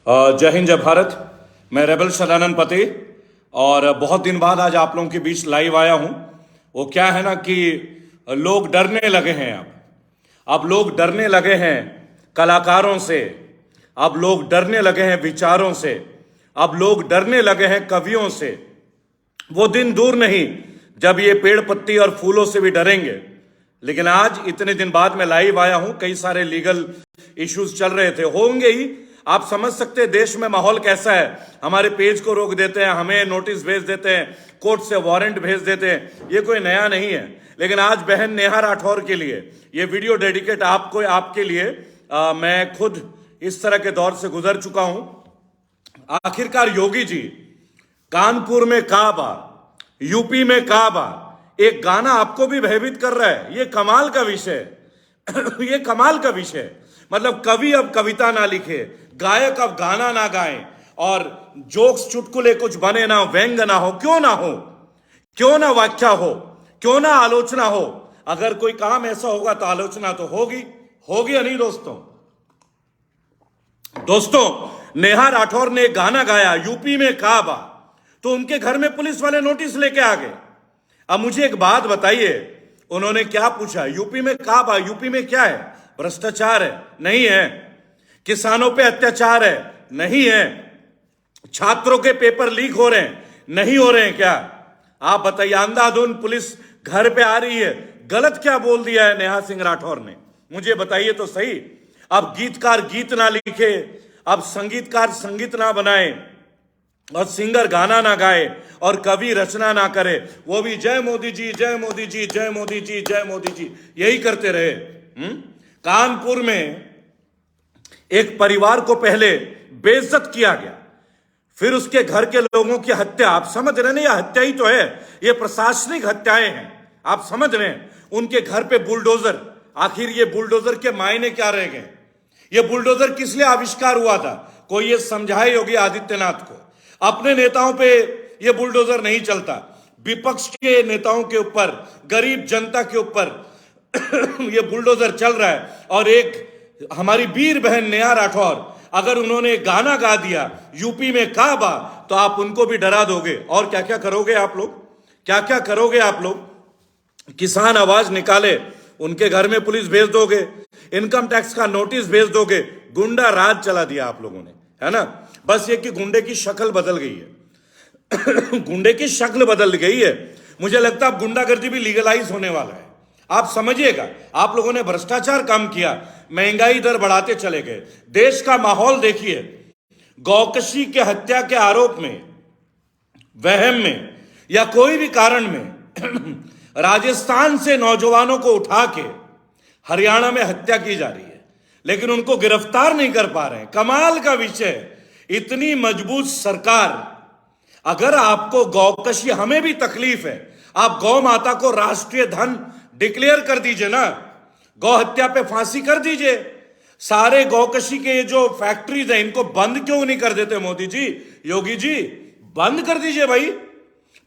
जय हिंद जय भारत। मैं रेबल सदानंद पति और बहुत दिन बाद आज आप लोगों के बीच लाइव आया हूं। वो क्या है ना कि लोग डरने लगे हैं। अब लोग डरने लगे हैं कलाकारों से, अब लोग डरने लगे हैं विचारों से, अब लोग डरने लगे हैं कवियों से। वो दिन दूर नहीं जब ये पेड़ पत्ती और फूलों से भी डरेंगे। लेकिन आज इतने दिन बाद मैं लाइव आया हूं, कई सारे लीगल इश्यूज चल रहे थे, होंगे ही। आप समझ सकते हैं देश में माहौल कैसा है। हमारे पेज को रोक देते हैं, हमें नोटिस भेज देते हैं, कोर्ट से वारंट भेज देते हैं। ये कोई नया नहीं है। लेकिन आज बहन नेहा राठौर के लिए ये वीडियो डेडिकेट आपको, आपके लिए। मैं खुद इस तरह के दौर से गुजर चुका हूं। आखिरकार योगी जी कानपुर में काबा, यूपी में काबा, एक गाना आपको भी भयभीत कर रहा है। ये कमाल का विषय ये कमाल का विषय। मतलब कवि अब कविता ना लिखे, गायक अब गाना ना गाएं, और जोक्स चुटकुले कुछ बने ना, व्यंग ना हो, क्यों ना हो, क्यों ना व्याख्या हो, क्यों ना आलोचना हो। अगर कोई काम ऐसा होगा तो आलोचना तो होगी, होगी या नहीं दोस्तों नेहा राठौर ने गाना गाया यूपी में काबा, तो उनके घर में पुलिस वाले नोटिस लेके आ गए। अब मुझे एक बात बताइए, उन्होंने क्या पूछा? यूपी में काबा, यूपी में क्या है? भ्रष्टाचार है? नहीं है। किसानों पे अत्याचार है? नहीं है। छात्रों के पेपर लीक हो रहे हैं? नहीं हो रहे हैं क्या? आप बताइए। अंधाधुंध पुलिस घर पे आ रही है। गलत क्या बोल दिया है नेहा सिंह राठौर ने? मुझे बताइए तो सही। अब गीतकार गीत ना लिखे, अब संगीतकार संगीत ना बनाए, और सिंगर गाना ना गाए, और कवि रचना ना करे, वो भी जय मोदी जी, जय मोदी जी, जय मोदी जी, जय मोदी जी, यही करते रहे। कानपुर में एक परिवार को पहले बेइज्जत किया गया, फिर उसके घर के लोगों की हत्या। आप समझ रहे हैं? ये हत्या ही तो है, ये प्रशासनिक हत्याएं हैं। आप समझ रहे हैं? उनके घर पे बुलडोजर। आखिर ये बुलडोजर के मायने क्या रह गए? ये बुलडोजर किस लिए आविष्कार हुआ था? कोई ये समझाए योगी आदित्यनाथ को। अपने नेताओं पे ये बुलडोजर नहीं चलता, विपक्ष के नेताओं के ऊपर, गरीब जनता के ऊपर ये बुलडोजर चल रहा है। और एक हमारी वीर बहन नेहा राठौर, अगर उन्होंने गाना गा दिया यूपी में काबा, तो आप उनको भी डरा दोगे। और क्या क्या करोगे आप लोग? क्या क्या करोगे आप लोग? किसान आवाज निकाले, उनके घर में पुलिस भेज दोगे, इनकम टैक्स का नोटिस भेज दोगे। गुंडा राज चला दिया आप लोगों ने, है ना? बस ये कि गुंडे की शक्ल बदल गई है गुंडे की शक्ल बदल गई है। मुझे लगता है अब गुंडागर्दी भी लीगलाइज होने वाला है। आप समझिएगा। आप लोगों ने भ्रष्टाचार कम किया, महंगाई दर बढ़ाते चले गए। देश का माहौल देखिए। गौकशी के हत्या के आरोप में, वहम में, या कोई भी कारण में राजस्थान से नौजवानों को उठा के हरियाणा में हत्या की जा रही है, लेकिन उनको गिरफ्तार नहीं कर पा रहे हैं। कमाल का विषय। इतनी मजबूत सरकार। अगर आपको गौकशी, हमें भी तकलीफ है, आप गौ माता को राष्ट्रीय धन डिक्लेयर कर दीजिए ना, गौ हत्या पे फांसी कर दीजिए। सारे गौकशी के जो फैक्ट्रीज हैं, इनको बंद क्यों नहीं कर देते मोदी जी, योगी जी? बंद कर दीजिए भाई।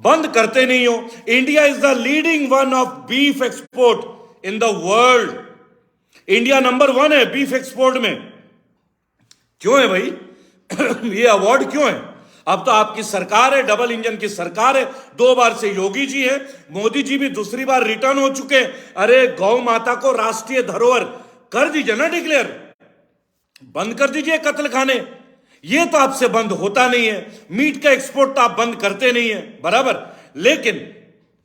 बंद करते नहीं हो। India is the leading one of beef export in the world. India number 1 है बीफ एक्सपोर्ट में। क्यों है भाई ये अवार्ड क्यों है? अब तो आपकी सरकार है, डबल इंजन की सरकार है। 2 बार से योगी जी है, मोदी जी भी दूसरी बार रिटर्न हो चुके हैं। अरे गौ माता को राष्ट्रीय धरोहर कर दीजिए ना डिक्लेयर। बंद कर दीजिए कत्ल खाने। ये तो आपसे बंद होता नहीं है। मीट का एक्सपोर्ट तो आप बंद करते नहीं है, बराबर। लेकिन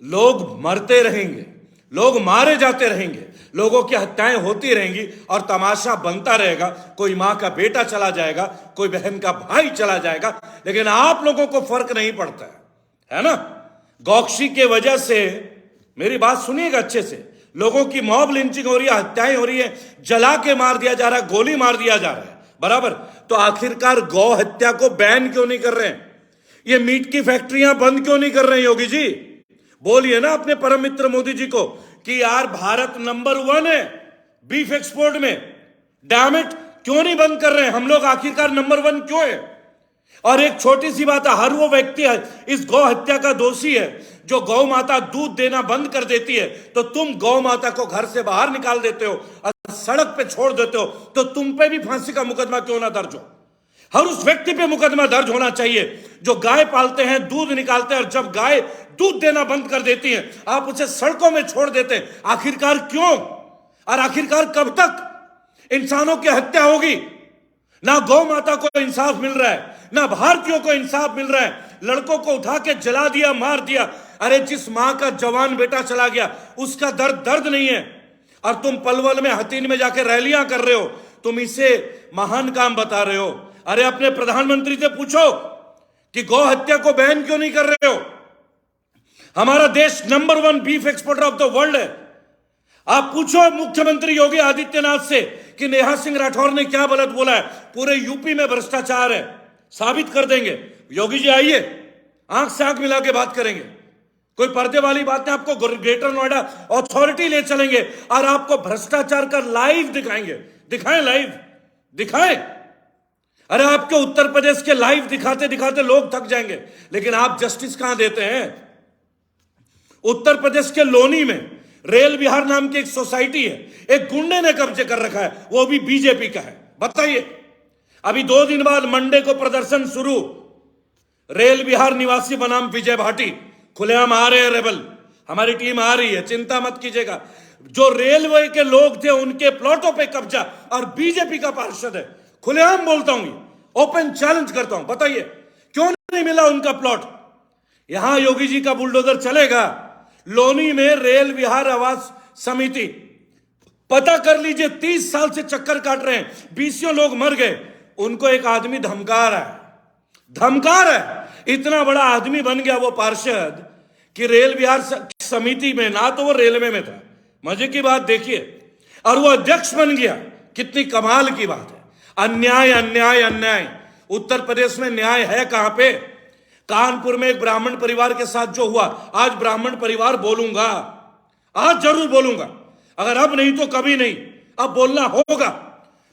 लोग मरते रहेंगे, लोग मारे जाते रहेंगे, लोगों की हत्याएं होती रहेंगी, और तमाशा बनता रहेगा। कोई मां का बेटा चला जाएगा, कोई बहन का भाई चला जाएगा, लेकिन आप लोगों को फर्क नहीं पड़ता है ना? गौकशी के वजह से, मेरी बात सुनिएगा अच्छे से, लोगों की मॉब लिंचिंग हो रही है, हत्याएं हो रही है, जला के मार दिया जा रहा है, गोली मार दिया जा रहा है, बराबर। तो आखिरकार गौ हत्या को बैन क्यों नहीं कर रहे हैं? ये मीट की फैक्ट्रियां बंद क्यों नहीं कर रहे हैं योगी जी? बोलिए ना अपने परम मित्र मोदी जी को कि यार भारत नंबर 1 है बीफ एक्सपोर्ट में। डैम इट, क्यों नहीं बंद कर रहे हैं? हम लोग आखिरकार नंबर 1 क्यों है? और एक छोटी सी बात है, हर वो व्यक्ति इस गौ हत्या का दोषी है जो गौ माता दूध देना बंद कर देती है, तो तुम गौ माता को घर से बाहर निकाल देते हो और सड़क पे छोड़ देते हो, तो तुम पे भी फांसी का मुकदमा क्यों ना दर्ज हो? हर उस व्यक्ति पे मुकदमा दर्ज होना चाहिए जो गाय पालते हैं, दूध निकालते हैं, और जब गाय दूध देना बंद कर देती है आप उसे सड़कों में छोड़ देते हैं। आखिरकार क्यों और आखिरकार कब तक इंसानों की हत्या होगी? ना गौ माता को इंसाफ मिल रहा है, ना भारतीयों को इंसाफ मिल रहा है। लड़कों को उठा के जला दिया, मार दिया। अरे जिस मां का जवान बेटा चला गया उसका दर्द नहीं है, और तुम पलवल में, हतीन में जाके रैलियां कर रहे हो, तुम इसे महान काम बता रहे हो। अरे अपने प्रधानमंत्री से पूछो कि गौ हत्या को बैन क्यों नहीं कर रहे हो? हमारा देश number 1 beef exporter of the world है। आप पूछो मुख्यमंत्री योगी आदित्यनाथ से कि नेहा सिंह राठौर ने क्या गलत बोला है। पूरे यूपी में भ्रष्टाचार है, साबित कर देंगे। योगी जी आइए, आंख से आंख मिला के बात करेंगे, कोई पर्दे वाली बात नहीं। आपको ग्रेटर नोएडा अथॉरिटी ले चलेंगे और आपको भ्रष्टाचार का लाइव दिखाएंगे। दिखाएं, लाइव दिखाएं। अरे आपके उत्तर प्रदेश के लाइव दिखाते दिखाते लोग थक जाएंगे, लेकिन आप जस्टिस कहां देते हैं? उत्तर प्रदेश के लोनी में रेल विहार नाम की एक सोसाइटी है, एक गुंडे ने कब्जे कर रखा है, वो भी बीजेपी का है। बताइए, अभी 2 दिन बाद मंडे को प्रदर्शन शुरू। रेल विहार निवासी बनाम विजय भाटी खुलेआम आ रहे हैं रेबल। हमारी टीम आ रही है, चिंता मत कीजिएगा। जो रेलवे के लोग थे उनके प्लॉटों पे कब्जा, और बीजेपी का पार्षद है। खुलेआम बोलता हूं, ओपन चैलेंज करता हूं। बताइए क्यों नहीं मिला उनका प्लॉट? यहां योगी जी का बुलडोजर चलेगा। लोनी में रेल विहार आवास समिति, पता कर लीजिए, 30 साल से चक्कर काट रहे हैं, 20 लोग मर गए। उनको एक आदमी धमका रहा है, धमका रहा है। इतना बड़ा आदमी बन गया वो पार्षद कि रेल विहार समिति में, ना तो वो रेलवे में था, मजे की बात देखिए, और वो अध्यक्ष बन गया। कितनी कमाल की बात है। अन्याय अन्याय अन्याय। उत्तर प्रदेश में न्याय है कहां पे? कानपुर में एक ब्राह्मण परिवार के साथ जो हुआ, आज ब्राह्मण परिवार बोलूंगा, आज जरूर बोलूंगा, अगर अब नहीं तो कभी नहीं, अब बोलना होगा।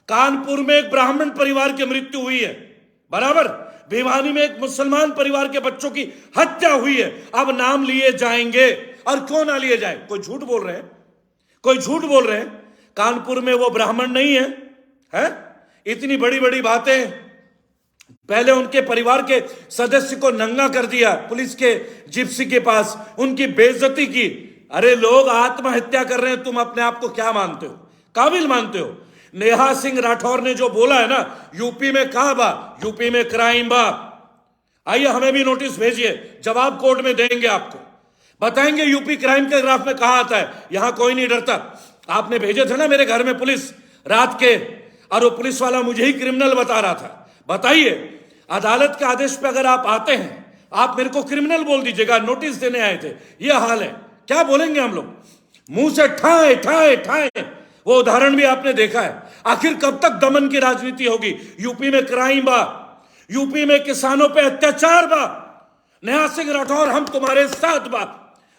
कानपुर में एक ब्राह्मण परिवार की मृत्यु हुई है, बराबर। भिवानी में एक मुसलमान परिवार के बच्चों की हत्या हुई है। अब नाम लिए जाएंगे, और क्यों ना लिए जाए? कोई झूठ बोल रहे हैं, कोई झूठ बोल रहे हैं। कानपुर में वो ब्राह्मण नहीं है, है? इतनी बड़ी बड़ी बातें। पहले उनके परिवार के सदस्य को नंगा कर दिया पुलिस के जिप्सी के पास, उनकी बेइज्जती की। अरे लोग आत्महत्या कर रहे हैं, तुम अपने आप को क्या मानते हो? काबिल मानते हो? नेहा सिंह राठौर ने जो बोला है ना, यूपी में कहा बा, यूपी में क्राइम बा। आइए हमें भी नोटिस भेजिए, जवाब कोर्ट में देंगे, आपको बताएंगे यूपी क्राइम के ग्राफ में कहां आता है। यहां कोई नहीं डरता। आपने भेजे थे ना मेरे घर में पुलिस रात के, और वो पुलिस वाला मुझे ही क्रिमिनल बता रहा था। बताइए, अदालत के आदेश पे अगर आप आते हैं, आप मेरे को क्रिमिनल बोल दीजिएगा, नोटिस देने आए थे, ये हाल है। क्या बोलेंगे हम लोग? मुंह से ठाए ठाए ठाए। वो उदाहरण भी आपने देखा है। आखिर कब तक दमन की राजनीति होगी? यूपी में क्राइम बा, यूपी में किसानों पे अत्याचार बा। नेहा सिंह राठौर, हम तुम्हारे साथ बा,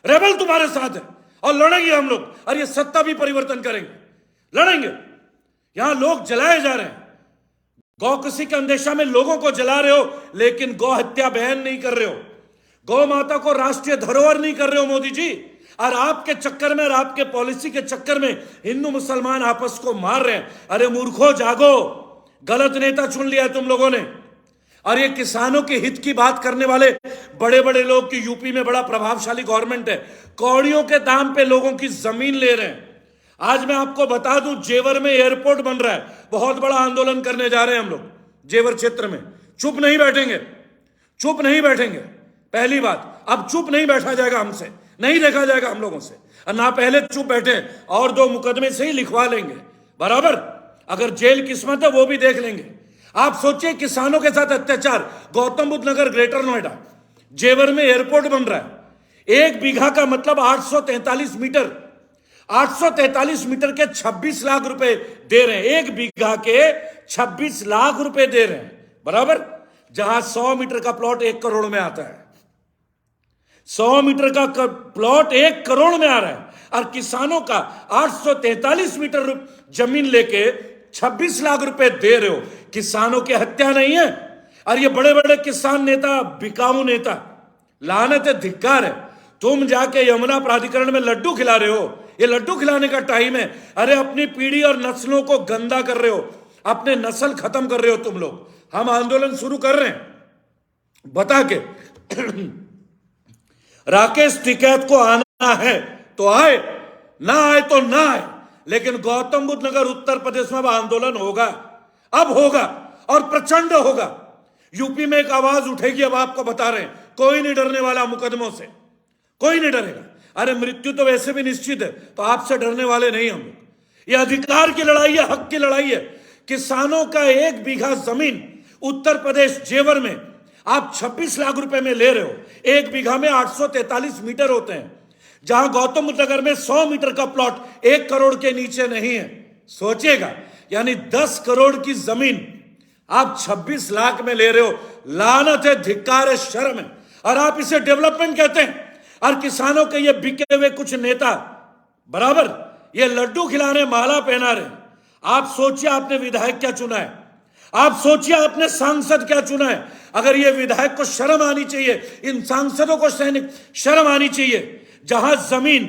रेबल तुम्हारे साथ है, और लड़ेंगे हम लोग, और ये सत्ता भी परिवर्तन करेंगे, लड़ेंगे। यहां लोग जलाए जा रहे हैं, गौ कृषि के अंदेशा में लोगों को जला रहे हो, लेकिन गौ हत्या बैन नहीं कर रहे हो, गौ माता को राष्ट्रीय धरोहर नहीं कर रहे हो मोदी जी। और आपके चक्कर में और आपके पॉलिसी के चक्कर में हिंदू मुसलमान आपस को मार रहे हैं। अरे मूर्खों, जागो, गलत नेता चुन लिया तुम लोगों ने। और ये किसानों के हित की बात करने वाले बड़े बड़े लोग की यूपी में बड़ा प्रभावशाली गवर्नमेंट है, कौड़ियों के दाम पे लोगों की जमीन ले रहे हैं। आज मैं आपको बता दूं, जेवर में एयरपोर्ट बन रहा है, बहुत बड़ा आंदोलन करने जा रहे हैं हम लोग जेवर क्षेत्र में। चुप नहीं बैठेंगे, चुप नहीं बैठेंगे। पहली बात, अब चुप नहीं बैठा जाएगा, हमसे नहीं देखा जाएगा हम लोगों से, और ना पहले चुप बैठे, और 2 मुकदमे से ही लिखवा लेंगे, बराबर। अगर जेल किस्मत है वो भी देख लेंगे। आप सोचिए, किसानों के साथ अत्याचार। गौतम बुद्ध नगर, ग्रेटर नोएडा, जेवर में एयरपोर्ट बन रहा है। 1 बीघा का मतलब 843 मीटर, 843 मीटर के 26 लाख रुपए दे रहे हैं। 1 बीघा के 26 लाख रुपए दे रहे हैं, बराबर। जहां 100 मीटर का प्लॉट 1 करोड़ में आता है, 100 मीटर का प्लॉट 1 करोड़ में आ रहा है, और किसानों का 843 मीटर जमीन लेके 26 लाख रुपए दे रहे हो। किसानों की हत्या नहीं है? और ये बड़े बड़े किसान नेता, बिकाऊ नेता, लानत है, धिक्कार है। तुम जाके यमुना प्राधिकरण में लड्डू खिला रहे हो, ये लड्डू खिलाने का टाइम है। अरे अपनी पीढ़ी और नस्लों को गंदा कर रहे हो। अपने नस्ल खत्म कर रहे हो तुम लोग। हम आंदोलन शुरू कर रहे हैं बता के राकेश टिकैत को आना है तो आए, ना आए तो ना आए, लेकिन गौतम बुद्ध नगर उत्तर प्रदेश में अब आंदोलन होगा, अब होगा और प्रचंड होगा। यूपी में एक आवाज उठेगी, अब आपको बता रहे हैं, कोई नहीं डरने वाला मुकदमों से, कोई नहीं डरेगा। अरे मृत्यु तो वैसे भी निश्चित है, तो आपसे डरने वाले नहीं हम लोग। ये अधिकार की लड़ाई है, हक की लड़ाई है। किसानों का 1 बीघा जमीन उत्तर प्रदेश जेवर में आप 26 लाख रुपए में ले रहे हो। 1 बीघा में 843 मीटर होते हैं, जहां गौतम बुद्ध नगर में 100 मीटर का प्लॉट 1 करोड़ के नीचे नहीं है। सोचिएगा, यानी 10 करोड़ की जमीन आप 26 लाख में ले रहे हो। लानत है, धिक्कार है, शर्म है। और आप इसे डेवलपमेंट कहते हैं। और किसानों के ये बिके हुए कुछ नेता बराबर ये लड्डू खिला रहे, माला पहना रहे। आप सोचिए आपने विधायक क्या चुना है, आप सोचिए आपने सांसद क्या चुना है। अगर ये विधायक को शर्म आनी चाहिए, इन सांसदों को शर्म आनी चाहिए। जहां जमीन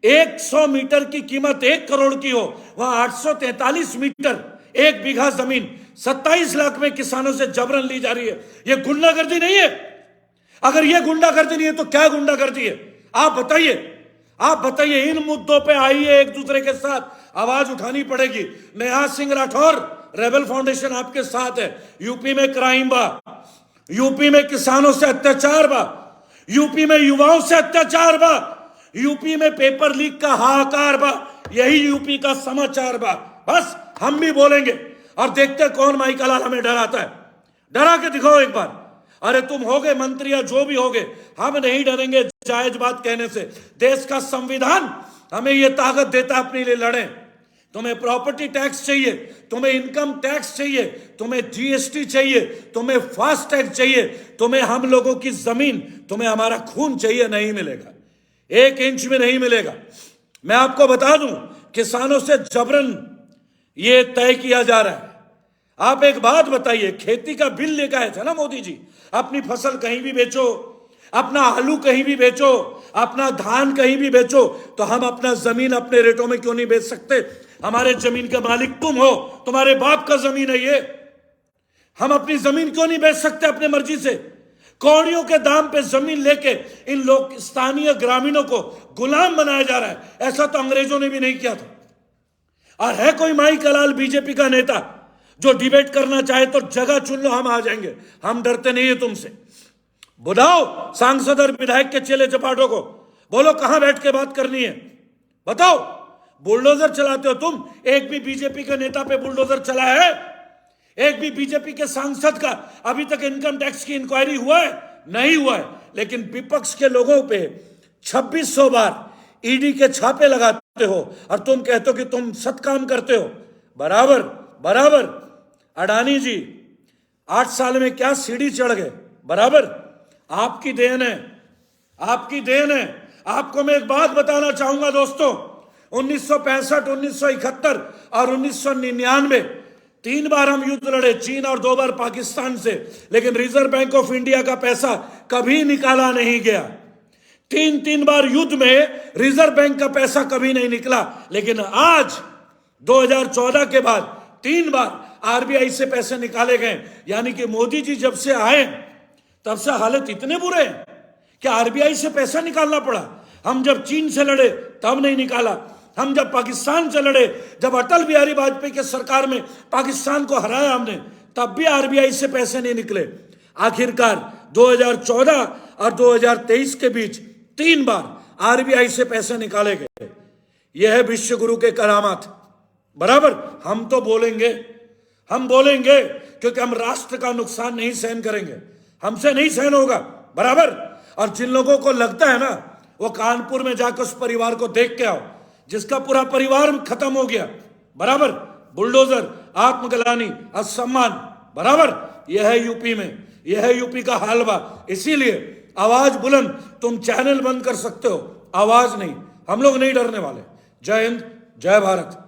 100 मीटर की कीमत 1 करोड़ की हो, वहां 843 मीटर 1 बीघा जमीन 27 लाख में किसानों से जबरन ली जा रही है। ये गुंडागर्दी नहीं है? अगर ये गुंडागर्दी नहीं है तो क्या गुंडागर्दी है? आप बताइए, आप बताइए। इन मुद्दों पे आइए, एक दूसरे के साथ आवाज उठानी पड़ेगी। नेहा सिंह राठौर, रेबल फाउंडेशन आपके साथ है। यूपी में क्राइम बा, यूपी में किसानों से अत्याचार बा, यूपी में युवाओं से अत्याचार बा, यूपी में पेपर लीक का हाहाकार बा। यही यूपी का समाचार बा। बस हम भी बोलेंगे और देखते कौन माइका लाल हमें डराता है। डरा के दिखाओ एक बार। अरे तुम होगे मंत्री या जो भी होगे, हम नहीं डरेंगे जायज बात कहने से। देश का संविधान हमें यह ताकत देता अपने लिए लड़े। तुम्हें प्रॉपर्टी टैक्स चाहिए, तुम्हें इनकम टैक्स चाहिए, तुम्हें जीएसटी चाहिए, तुम्हें फास्ट टैग चाहिए, तुम्हें हम लोगों की जमीन, तुम्हें हमारा खून चाहिए, नहीं मिलेगा, 1 इंच में नहीं मिलेगा। मैं आपको बता दूं, किसानों से जबरन ये तय किया जा रहा है। आप एक बात बताइए, खेती का बिल लेकर आए थे ना मोदी जी, अपनी फसल कहीं भी बेचो, अपना आलू कहीं भी बेचो, अपना धान कहीं भी बेचो, तो हम अपना जमीन अपने रेटों में क्यों नहीं बेच सकते? हमारे जमीन का मालिक तुम हो, तुम्हारे बाप का जमीन है ये। हम अपनी जमीन क्यों नहीं बेच सकते अपने मर्जी से? कौड़ियों के दाम पे जमीन लेके इन लोग स्थानीय ग्रामीणों को गुलाम बनाया जा रहा है। ऐसा तो अंग्रेजों ने भी नहीं किया था। और है कोई माइका लाल बीजेपी का नेता जो डिबेट करना चाहे तो जगह चुन लो, हम आ जाएंगे। हम डरते नहीं है तुमसे। बुलाओ सांसद और विधायक के चेले चपाटों को, बोलो कहां बैठ के बात करनी है, बताओ। बुलडोजर चलाते हो तुम। एक भी बीजेपी के नेता पे बुलडोजर चला है? एक भी बीजेपी के सांसद का अभी तक इनकम टैक्स की इंक्वायरी हुआ है? नहीं हुआ है। लेकिन विपक्ष के लोगों पे 2600 बार ईडी के छापे लगाते हो और तुम कहते हो कि तुम सत काम करते हो। बराबर बराबर। अडानी जी 8 साल में क्या सीढ़ी चढ़ गए, बराबर। आपकी देन है, आपकी देन है। आपको मैं एक बात बताना चाहूंगा दोस्तों, 1965, 1971 और 1999 3 बार हम युद्ध लड़े, चीन और 2 बार पाकिस्तान से, लेकिन रिजर्व बैंक ऑफ इंडिया का पैसा कभी निकाला नहीं गया। 3 बार युद्ध में रिजर्व बैंक का पैसा कभी नहीं निकला। लेकिन आज 2014 के बाद 3 बार आरबीआई से पैसे निकाले गए। यानी कि मोदी जी जब से आए तब से हालत इतने बुरे हैं कि आरबीआई से पैसा निकालना पड़ा। हम जब चीन से लड़े तब नहीं निकाला, हम जब पाकिस्तान से लड़े, जब अटल बिहारी वाजपेयी के सरकार में पाकिस्तान को हराया हमने, तब भी आरबीआई से पैसे नहीं निकले। आखिरकार 2014 और 2023 के बीच 3 बार आरबीआई से पैसे निकाले गए। यह है विश्व गुरु के करामात, बराबर। हम तो बोलेंगे, हम बोलेंगे, क्योंकि हम राष्ट्र का नुकसान नहीं सहन करेंगे, हमसे नहीं सहन होगा, बराबर। और जिन लोगों को लगता है ना, वो कानपुर में जाकर उस परिवार को देख के आओ जिसका पूरा परिवार खत्म हो गया, बराबर। बुलडोजर, आत्मग्लानि, असम्मान, बराबर। यह है यूपी में, यह है यूपी का हाल बा। इसीलिए आवाज बुलंद, तुम चैनल बंद कर सकते हो, आवाज नहीं। हम लोग नहीं डरने वाले। जय हिंद, जय भारत।